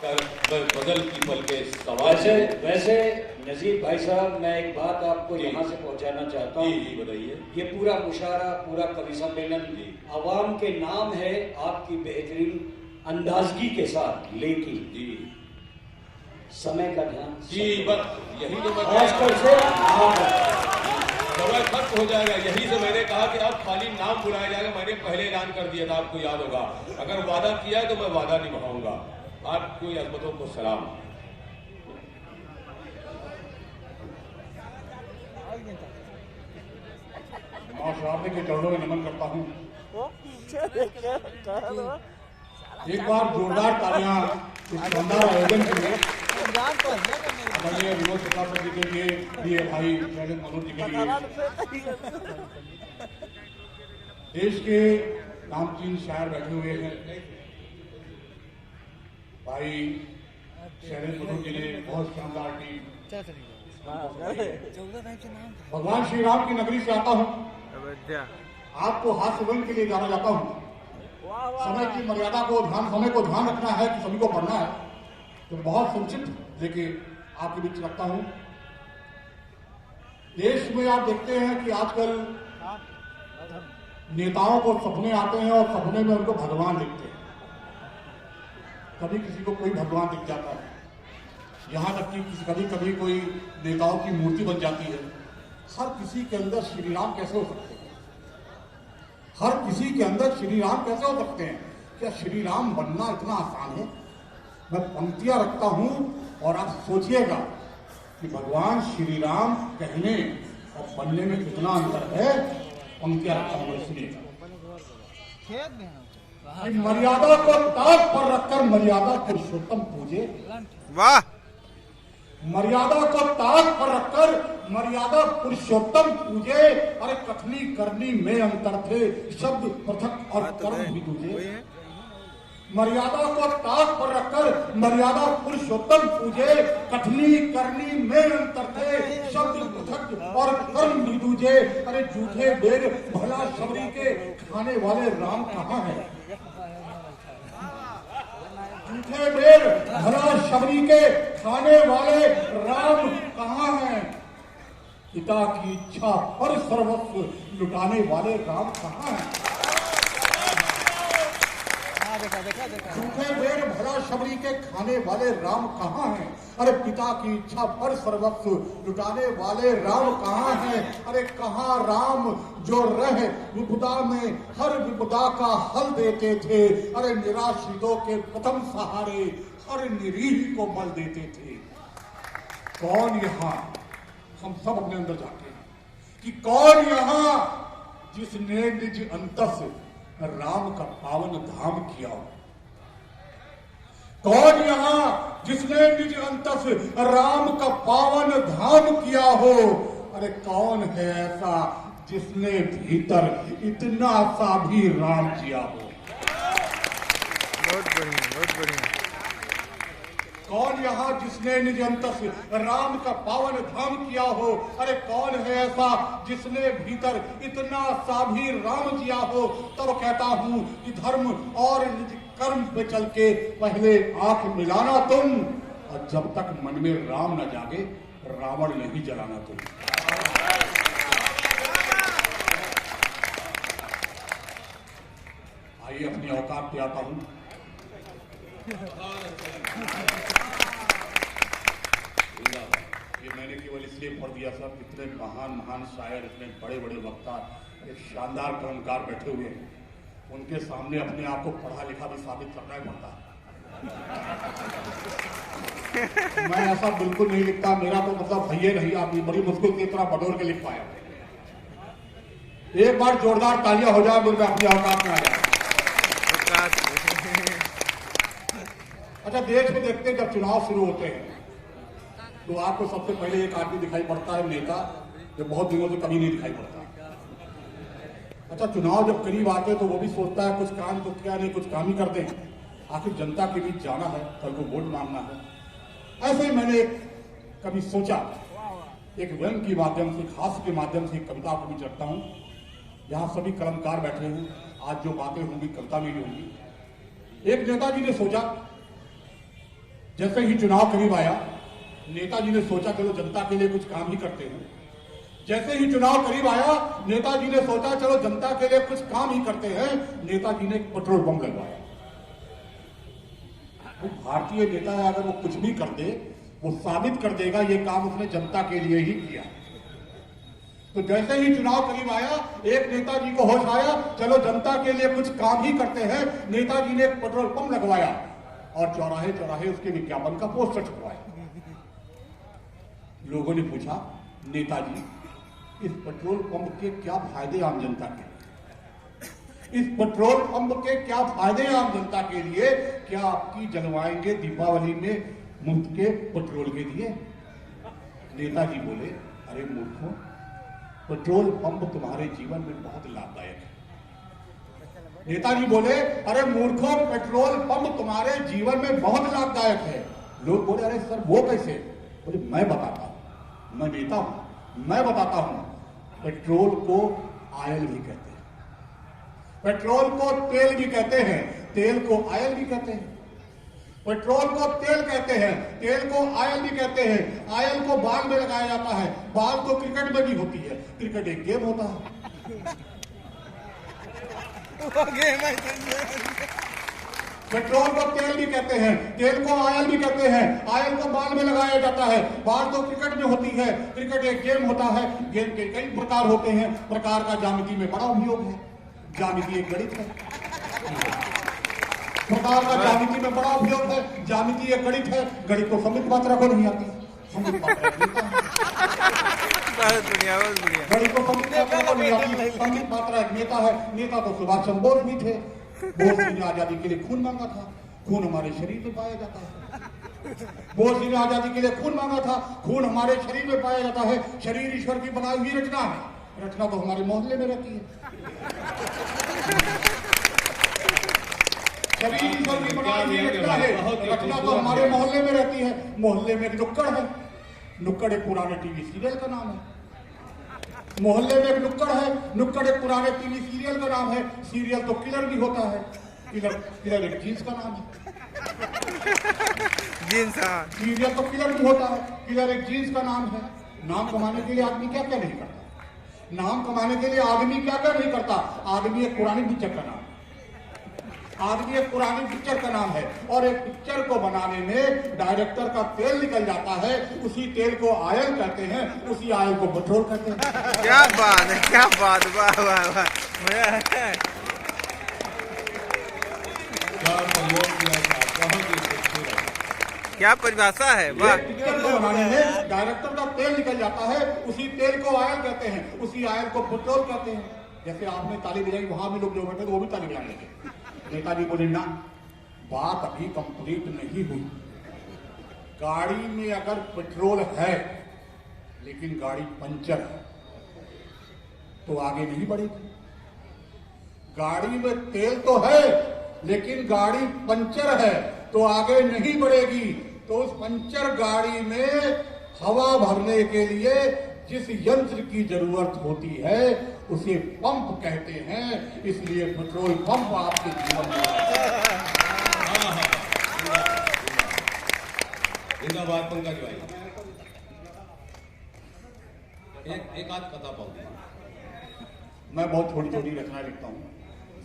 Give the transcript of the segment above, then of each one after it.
बदल की पल के सवाल। वैसे नजीर भाई साहब, मैं एक बात आपको यहाँ से पहुँचाना चाहता हूँ। जी बताइए। ये पूरा मुशायरा, पूरा कवि सम्मेलन अवाम के नाम है, आपकी बेहतरीन अंदाजगी के साथ, लेकिन जी समय का ध्यान। जी बस यही तो मैं खासकर से समय खत्म हो जाएगा। यही से मैंने कहा कि अब खाली नाम बुलाया जाएगा। मैंने पहले ऐलान कर दिया था, आपको याद होगा। अगर वादा किया है तो मैं वादा निभाऊंगा। आपको अजमतों को सलाम। माशाल्लाह के चरणों में नमन करता हूँ। एक बार जोरदार तालियां इस शानदार आयोजन के लिए, आदरणीय विनोद प्रताप जी के लिए भाई शैलेंद्र मनोज जी के लिए। देश के नामचीन शायर बैठे हुए हैं। भाई शैलेंद्र मनोज जी ने बहुत शानदार टीम। भगवान श्री राम की नगरी से आता हूँ। आपको हास्य रंग के लिए जाना जाता हूँ। समय की मर्यादा को समय को ध्यान रखना है कि सभी को पढ़ना है, तो बहुत संक्षिप्त लेकिन आपके बीच रखता हूँ। देश में आप देखते हैं कि आजकल नेताओं को सपने आते हैं और सपने में उनको भगवान दिखते हैं। कभी किसी को कोई भगवान दिख जाता है, यहाँ तक कि कभी कभी कोई नेताओं की मूर्ति बन जाती है। हर किसी के अंदर श्री राम कैसे हो सकते हैं? हर किसी के अंदर श्री राम कैसे हो सकते हैं? क्या श्री राम बनना इतना आसान है? मैं पंक्तियां रखता हूं और आप सोचिएगा कि भगवान श्री राम कहने और बनने में कितना अंतर है। पंक्तियां रखता हूं, सुनिएगा। मर्यादा को ताक पर रखकर मर्यादा पुरुषोत्तम पूजे। वाह। मर्यादा को ताक पर रखकर मर्यादा पुरुषोत्तम पूजे। अरे कथनी करनी में अंतर थे, शब्द पृथक और कर्म भी दूजे। मर्यादा को ताक पर रखकर मर्यादा पुरुषोत्तम पूजे। कथनी करनी में अंतर थे, शब्द पृथक और कर्म भी दूजे। अरे झूठे बेर भला शबरी के खाने वाले राम कहाँ है? झूठे बेर भला शबरी के खाने वाले राम कहाँ हैं? पिता की इच्छा और सर्वस्व लुटाने वाले राम कहाँ हैं? झूठे बेर भला शबरी के खाने वाले राम कहाँ हैं? अरे पिता की इच्छा पर सर्वस्व लुटाने वाले राम कहाँ हैं? अरे कहाँ राम जो रहे विपदा में हर विपदा का हल देते थे। अरे निराश्रितों के प्रथम सहारे हर निरीह को बल देते थे। कौन यहाँ, हम सब अपने अंदर जाते हैं कि कौन यहाँ जिसने निज अंतस राम का पावन धाम किया हो? कौन यहाँ जिसने निज अंतस राम का पावन धाम किया हो? अरे कौन है ऐसा जिसने भीतर इतना सा भी राम किया हो? बहुत बढ़िया, बहुत बढ़िया। कौन यहाँ जिसने निज अंतस राम का पावन धाम किया हो? अरे कौन है ऐसा जिसने भीतर इतना सा भी राम जिया हो? तब कहता हूं कि धर्म और निज कर्म पे चल के पहले आंख मिलाना तुम, और जब तक मन में राम न जागे रावण नहीं जलाना तुम। आइए अपनी औकात पे आता हूं। ये मैंने केवल इसलिए पढ़ दिया सर, इतने महान महान शायर, इतने बड़े बड़े वक्ता, एक शानदार कलमकार बैठे हुए हैं। उनके सामने अपने आप को पढ़ा लिखा भी साबित करना ही पड़ता है। मैं ऐसा बिल्कुल नहीं लिखता, मेरा तो मतलब भैया नहीं, आप बड़ी मुश्किल से इतना बटोर के लिख पाया। एक बार जोरदार तालियां हो जाए, मैं अपनी औकात में आ जाए। अच्छा, देश में देखते हैं जब चुनाव शुरू होते हैं तो आपको सबसे पहले एक आदमी दिखाई पड़ता है, नेता, जो बहुत दिनों से कभी नहीं दिखाई पड़ता। अच्छा, चुनाव जब करीब आते हैं तो वो भी सोचता है कुछ काम तो क्या नहीं, कुछ काम ही कर दें, आखिर जनता के बीच जाना है, कल को वोट मांगना है। ऐसे ही मैंने कभी सोचा, एक व्यंग के माध्यम से, हास्य के माध्यम से एक कविता को भी रखता हूँ। यहाँ सभी कलमकार बैठे हैं, आज जो बातें होंगी कविता में ही होंगी। एक नेताजी ने सोचा जैसे ही चुनाव करीब आया, नेताजी ने सोचा चलो जनता के लिए कुछ काम ही करते हैं। जैसे ही चुनाव करीब आया, नेताजी ने सोचा चलो जनता के लिए कुछ काम ही करते हैं। नेताजी ने एक पेट्रोल पंप लगवाया। वो भारतीय नेता है, अगर वो कुछ भी कर दे, वो साबित कर देगा ये काम उसने जनता के लिए ही किया। तो जैसे ही चुनाव करीब आया, एक नेताजी को होश आया, चलो जनता के लिए कुछ काम ही करते हैं। नेताजी ने एक पेट्रोल पंप लगवाया और चौराहे चौराहे उसके विज्ञापन का पोस्टर छपवाया। लोगों ने पूछा, नेताजी इस पेट्रोल पंप के क्या फायदे आम जनता के? इस पेट्रोल पंप के क्या फायदे आम जनता के लिए? क्या आपकी जलवाएंगे दीपावली में मुफ्त के पेट्रोल के लिए? नेताजी बोले, अरे मूर्खों, पेट्रोल पंप तुम्हारे जीवन में बहुत लाभदायक है। नेताजी बोले, अरे मूर्खों, पेट्रोल पंप तुम्हारे जीवन में बहुत लाभदायक है। लोग बोले, अरे सर वो कैसे? बोले, मैं बताता हूं, मैं नेता हूं, मैं बताता हूं। पेट्रोल को आयल भी कहते हैं, पेट्रोल को तेल भी कहते हैं, तेल को आयल भी कहते हैं। पेट्रोल को तेल कहते हैं, तेल को आयल भी कहते हैं। आयल को बाल में लगाया जाता है, बाल तो क्रिकेट में भी होती है। क्रिकेट एक गेम होता है। पेट्रोल को तेल भी कहते हैं, तेल को आयल भी कहते हैं। आयल को बाल में लगाया जाता है, बाल तो क्रिकेट में होती है। क्रिकेट एक गेम होता है, गेम के कई प्रकार होते हैं। प्रकार का ज्यामिति में बड़ा उपयोग है। ज्यामिति एक गणित है, प्रकार का ज्यामिति में बड़ा उपयोग है। ज्यामिति एक गणित है, गणित को समित मात्रा को नहीं आती, समित मात्रा गणित को समित मात्रा को नहीं आती। समित मात्रा एक नेता है। नेता तो सुभाष चंद्र बोस भी थे। बोस जी ने आजादी के लिए खून मांगा था, खून हमारे शरीर में पाया जाता है। बोस जी ने आजादी के लिए खून मांगा था, खून हमारे शरीर में पाया जाता है। शरीर ईश्वर की बनाई हुई रचना है, रचना तो हमारे मोहल्ले में रहती है। शरीर ईश्वर की बनाई हुई रचना है, रचना तो हमारे मोहल्ले में रहती है। मोहल्ले में एक नुक्कड़ है, नुक्कड़ एक पुराने टीवी सीरियल का नाम है। मोहल्ले में एक नुक्कड़ है, नुक्कड़ एक पुराने टीवी सीरियल का नाम है। सीरियल तो किलर भी होता है, किलर एक जींस का नाम है। जींस, सीरियल तो किलर भी होता है, किलर एक जींस का नाम है। नाम कमाने के लिए आदमी क्या क्या नहीं करता? नाम कमाने के लिए आदमी क्या क्या नहीं करता? आदमी एक पुरानी पिक्चर का नाम है, आदमी एक पुरानी पिक्चर का नाम है। और एक पिक्चर को बनाने में डायरेक्टर का तेल निकल जाता है, उसी तेल को आयल कहते हैं, उसी आयल को पेट्रोल कहते हैं। क्या बात है, क्या बात, वाह वाह वाह, मजा है। क्या परिभाषा है, वाह। पिक्चर को बनाने में डायरेक्टर का तेल निकल जाता है, उसी तेल को आयल कहते हैं, उसी आयल को पेट्रोल कहते हैं। जैसे आपने ताली बजाई, वहां भी लोग जो बैठे थे वो भी ताली बजाने लगे। नेताजी बोले, ना, बात अभी कंप्लीट नहीं हुई। गाड़ी में अगर पेट्रोल है लेकिन गाड़ी पंचर है तो आगे नहीं बढ़ेगी। गाड़ी में तेल तो है लेकिन गाड़ी पंचर है तो आगे नहीं बढ़ेगी। तो उस पंचर गाड़ी में हवा भरने के लिए जिस यंत्र की जरूरत होती है उसे पंप कहते हैं। इसलिए पेट्रोल पंप आपके जीवन में जिंदाबाद पंकज भाई। एक आध कथा पाऊंगी। मैं बहुत छोटी छोटी रचनाएं लिखता हूँ,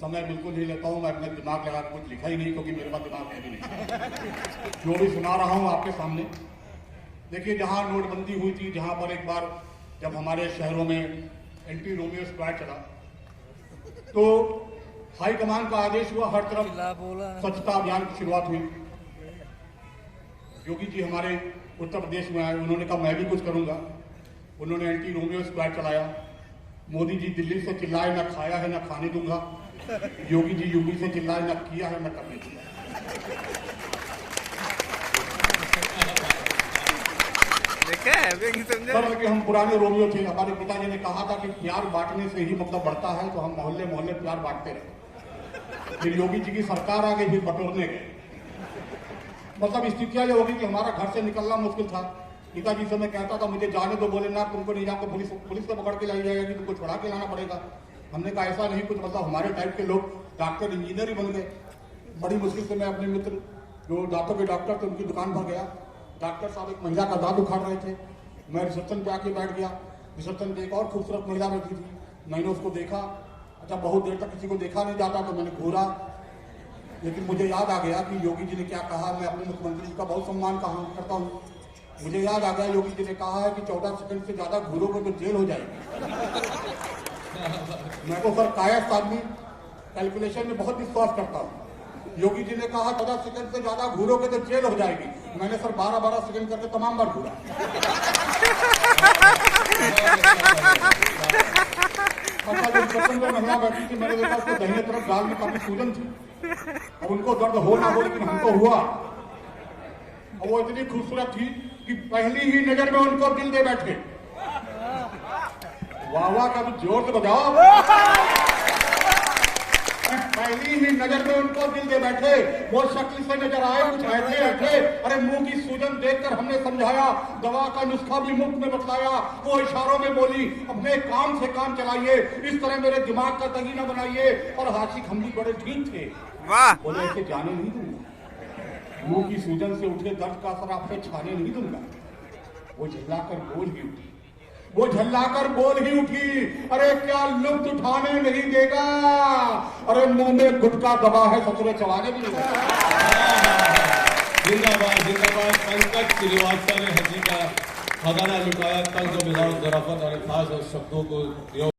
समय बिल्कुल नहीं लेता हूँ। मैं अपने दिमाग लगा कुछ लिखा ही नहीं, क्योंकि मेरे पास दिमाग है भी नहीं। जो भी सुना रहा हूँ आपके सामने, देखिए, जहां नोटबंदी हुई थी, जहां पर एक बार जब हमारे शहरों में एंटी रोमियो स्क्वाड चला, तो हाईकमान का आदेश हुआ, हर तरफ स्वच्छता अभियान की शुरुआत हुई। योगी जी हमारे उत्तर प्रदेश में आए, उन्होंने कहा मैं भी कुछ करूंगा। उन्होंने एंटी रोमियो स्क्वाड चलाया। मोदी जी दिल्ली से चिल्लाए, न खाया है न खाने दूंगा। योगी जी यूपी से चिल्लाए, न किया है न करने दूंगा। सर, कि हम पुराने रोमियो थे। हमारे पिताजी ने कहा था कि प्यार बांटने से ही मतलब बढ़ता है, तो हम मोहल्ले मोहल्ले प्यार बांटते रहे। फिर योगी जी की सरकार आ गई, फिर बटोरने गए। मतलब स्थितियां ये होगी कि हमारा घर से निकलना मुश्किल था। पिताजी से मैं कहता था मुझे जाने दो, बोले ना तुमको नहीं जाकर पुलिस से पकड़ के लाई जाएगी, तुमको छुड़ा के लाना पड़ेगा। हमने कहा ऐसा नहीं कुछ, मतलब हमारे टाइप के लोग डॉक्टर इंजीनियर ही बन गए। बड़ी मुश्किल से मैं अपने मित्र जो दांतों के डॉक्टर थे उनकी दुकान पर गया। डॉक्टर साहब एक महिला का दांत उखाड़ रहे थे। मैं रिसेप्शन पे आके बैठ गया। रिसेप्शन पे एक और खूबसूरत महिला बैठी थी। मैंने उसको देखा। अच्छा, बहुत देर तक किसी को देखा नहीं जाता तो मैंने घूरा, लेकिन मुझे याद आ गया कि योगी जी ने क्या कहा। मैं अपने मुख्यमंत्री जी का बहुत सम्मान करता हूँ। मुझे याद आ गया योगी जी ने कहा है कि 14 सेकंड से ज्यादा घूरोगे तो जेल हो जाएगी। मैं तो सर कायस्थ आदमी, कैलकुलेशन में बहुत विश्वास करता हूँ। योगी जी ने कहा 14 सेकंड से ज्यादा घूरोगे तो जेल हो जाएगी। मैंने सर 12-12 सेकंड करके तमाम बार घूरा। महिला बैठी थी, मैंने देखा उसके दाहिने तरफ गाल में काफी सूजन थी। अब उनको दर्द हो ना हो, लेकिन हमको हुआ। और वो इतनी खूबसूरत थी कि पहली ही नजर में उनको दिल दे बैठे। वाह वाह का तो जोर से बजाओ। पहली ही नजर में उनको दिल दे बैठे। वो शक्ल से नजर आए कुछ ऐसे ऐसे। अरे मुंह की सूजन देखकर हमने समझाया, दवा का नुस्खा भी मुफ्त में बतलाया। वो इशारों में बोली, अपने काम से काम चलाइए, इस तरह मेरे दिमाग का तगी न बनाइए। और हाशिक हम भी बड़े ठीक थे। वाह, बोले ऐसे जाने नहीं दूंगा, मुंह की सूजन से उठे दर्द का असर आप पे छाने नहीं दूंगा। वो झल्लाकर बोल ही उठी, वो झल्लाकर बोल ही उठी, अरे क्या लुत्फ उठाने नहीं देगा। अरे मुंह में गुटका दबा है, ससुरे चबाने भी नहीं देगा। जिंदाबाद जिंदाबाद। पंकज श्रीवास्तव ने हंसी का खजाना लुटाया। तंज और मिजाज, ज़राफ़त और अल्फाज और शब्दों को